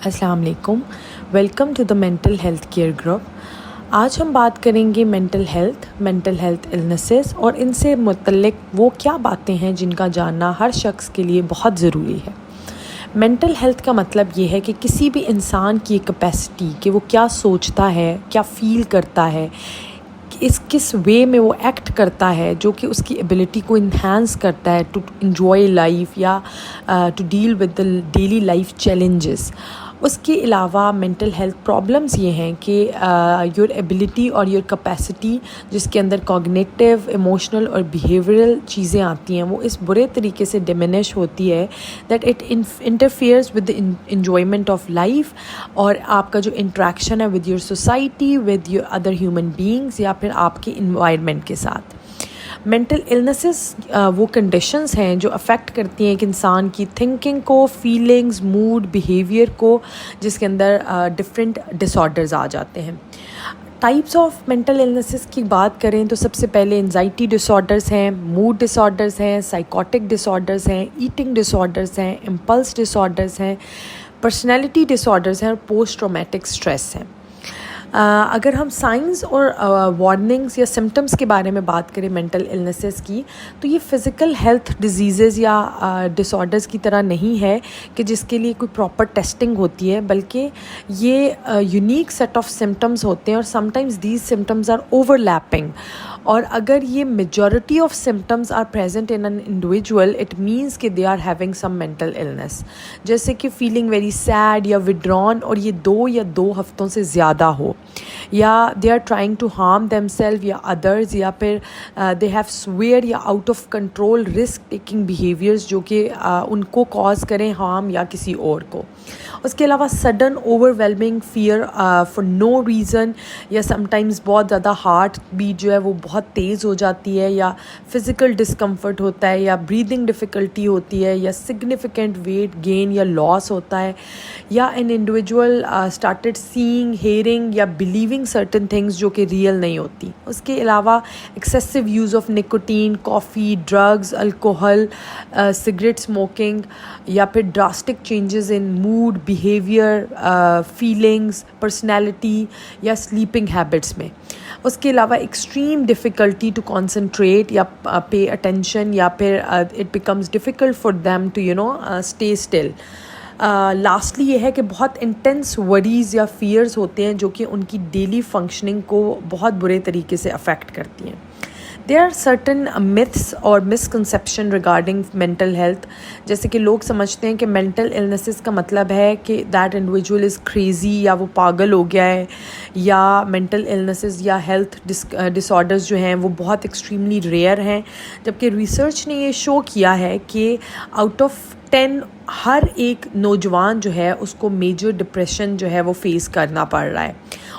अस्सलाम वालेकुम। Welcome to the mental health care group. आज हम बात करेंगे मेंटल हेल्थ इलनेसेस और इनसे मुतल्लिक वो क्या बातें हैं जिनका जानना हर शख्स के लिए बहुत ज़रूरी है। मेंटल हेल्थ का मतलब ये है कि किसी भी इंसान की कैपेसिटी कि वो क्या सोचता है, क्या फ़ील करता है, किस वे में वो एक्ट करता है जो कि उसकी एबिलिटी को इन्हांस करता है टू इन्जॉय लाइफ या to deal with the daily life challenges. उसके अलावा मेंटल हेल्थ प्रॉब्लम्स ये हैं कि योर एबिलिटी और योर कैपेसिटी जिसके अंदर कॉग्निटिव, इमोशनल और बिहेवियरल चीज़ें आती हैं वो इस बुरे तरीके से डिमिनिश होती है that it interferes with the enjoyment of life और आपका जो इंट्रैक्शन है with your society, with your other human beings या फिर आपके इन्वायरमेंट के साथ। मेंटल इलनेसेस वो कंडीशंस हैं जो अफेक्ट करती हैं एक इंसान की थिंकिंग को, फीलिंग्स, मूड, बिहेवियर को, जिसके अंदर डिफरेंट डिसऑर्डर्स आ जाते हैं। टाइप्स ऑफ मेंटल इलनेसेस की बात करें तो सबसे पहले एंजाइटी डिसऑर्डर्स हैं, मूड डिसऑर्डर्स हैं, साइकोटिक डिसऑर्डर्स हैं, ईटिंग डिसऑर्डर्स हैं, इम्पल्स डिसऑर्डर्स हैं, पर्सनैलिटी डिसऑर्डर्स हैं और पोस्ट ट्रॉमेटिक स्ट्रेस हैं। अगर हम साइंस और वार्निंग्स या सिम्टम्स के बारे में बात करें मेंटल इलनेसेस की, तो ये फ़िज़िकल हेल्थ डिजीज़ या डिसऑर्डर्स की तरह नहीं है कि जिसके लिए कोई प्रॉपर टेस्टिंग होती है, बल्कि ये यूनिक सेट ऑफ सिम्टम्स होते हैं और sometimes these symptoms are overlapping. और अगर ये majority of symptoms are present in an individual, it means कि they are having some mental illness, जैसे कि फीलिंग वेरी सैड या विड्रॉन और ये 2 हफ्तों से ज़्यादा हो, या they are trying to harm themselves या अदर्स, या फिर दे हैव स्वेयर या out of control risk taking behaviours जो कि उनको कॉज करें हार्म या किसी और को। उसके अलावा sudden overwhelming fear for no reason, या समटाइम्स बहुत ज़्यादा हार्ट बीट जो है वो बहुत तेज़ हो जाती है, या फिज़िकल डिस्कम्फर्ट होता है, या ब्रीदिंग डिफ़िकल्टी होती है, या सिग्निफिकेंट वेट गेन या लॉस होता है, या an individual started seeing, hearing या बिलीविंग सर्टन थिंग्स जो कि रियल नहीं होती। उसके अलावा excessive use of nicotine, coffee, drugs, alcohol, cigarette smoking, या फिर drastic changes in mood, behaviour, feelings, personality या स्लीपिंग हैबिट्स में। उसके अलावा एक्सट्रीम डिफ़िकल्टी टू कॉन्सनट्रेट या पे अटेंशन, या फिर it becomes difficult for them to stay still. Lastly ये है कि बहुत इंटेंस वरीज़ या फियर्स होते हैं जो कि उनकी डेली फंक्शनिंग को बहुत बुरे तरीके से अफेक्ट करती हैं। देयर आर सर्टन मिथ्स और मिसकंसेप्शन रिगार्डिंग मेंटल हेल्थ, जैसे कि लोग समझते हैं कि मेंटल इलनेसेस का मतलब है कि दैट इंडिविजुअल इज़ क्रेज़ी या वो पागल हो गया है, या मेंटल इलनेसेस या हेल्थ डिसऑर्डर्स जो हैं वो बहुत एक्सट्रीमली रेयर हैं, जबकि रिसर्च ने ये शो किया है कि आउट ऑफ 10 हर एक नौजवान जो है उसको मेजर डिप्रेशन जो है वो फेस करना पड़ रहा है।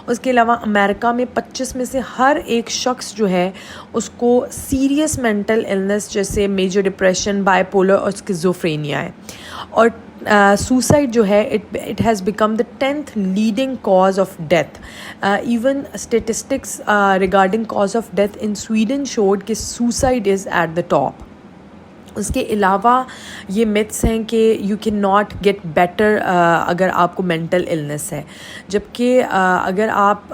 उसके अलावा अमेरिका में 25 में से हर एक शख्स जो है उसको सीरियस मेंटल इलनेस जैसे मेजर डिप्रेशन, बाइपोलर और स्किज़ोफ्रेनिया है। और सुसाइड जो है it has become the 10th leading cause of death. Even statistics regarding cause of death in Sweden showed कि suicide is at the top. उसके अलावा ये मिथ्स हैं कि you can not get better अगर आपको मेंटल इलनेस है, जबकि अगर आप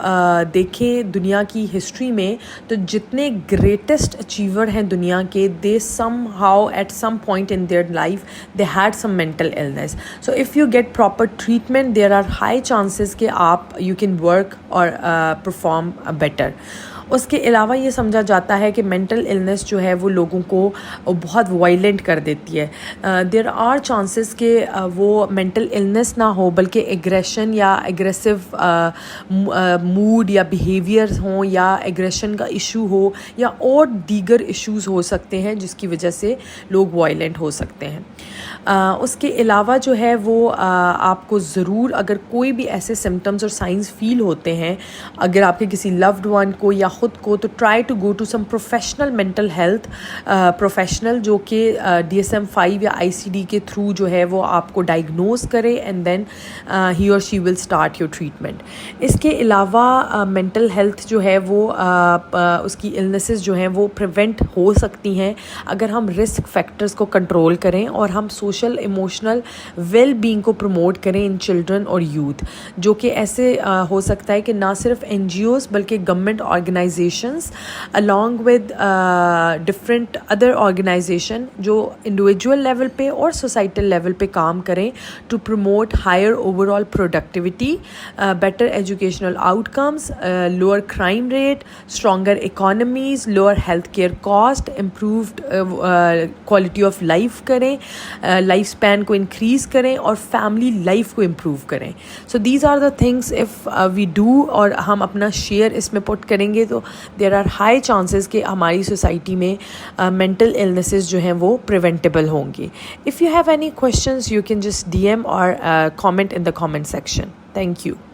देखें दुनिया की हिस्ट्री में तो जितने ग्रेटेस्ट अचीवर हैं दुनिया के, they somehow at some point in their life they had some mental illness. So if you get proper treatment there are high chances कि आप यू कैन वर्क और परफॉर्म बेटर। उसके अलावा ये समझा जाता है कि मेंटल इलनेस जो है वो लोगों को बहुत वायलेंट कर देती है। देयर आर चांसेस कि वो मेंटल इलनेस ना हो बल्कि एग्रेशन या एग्रेसिव मूड या बिहेवियर हो, या एग्रेशन का इशू हो, या और दीगर इश्यूज हो सकते हैं जिसकी वजह से लोग वायलेंट हो सकते हैं। उसके अलावा जो है वो आपको ज़रूर अगर कोई भी ऐसे सिम्टम्स और साइंस फील होते हैं, अगर आपके किसी लव्ड वन को या خود کو تو try to go to some professional mental health professional جو کہ DSM-5 یا ICD کے تھرو جو ہے وہ آپ کو ڈائگنوز کرے اینڈ دین ہی اور شی ول اسٹارٹ یور ٹریٹمنٹ. اس کے علاوہ مینٹل ہیلتھ جو ہے وہ اس کی النیسز جو ہیں وہ پریونٹ ہو سکتی ہیں اگر ہم رسک فیکٹرز کو کنٹرول کریں اور ہم سوشل ایموشنل ویل بینگ کو پروموٹ کریں ان چلڈرن اور یوتھ, جو کہ ایسے ہو سکتا ہے کہ نہ صرف NGOs بلکہ government organizations along with different other organization جو انڈیویجول لیول پہ اور سوسائٹل لیول پہ کام کریں to promote higher overall productivity, better educational outcomes, lower crime rate, stronger economies, lower health care cost, improved quality of life کریں, life span کو increase کریں اور فیملی لائف کو امپروو کریں. So these are the things if we do, اور ہم اپنا share اس میں پٹ کریں گے تو دیر آر ہائی چانسز کہ ہماری سوسائٹی میں مینٹل illnesses جو ہیں وہ پریونٹیبل ہوں گے. If you have any questions you can just DM or comment in the comment section. Thank you.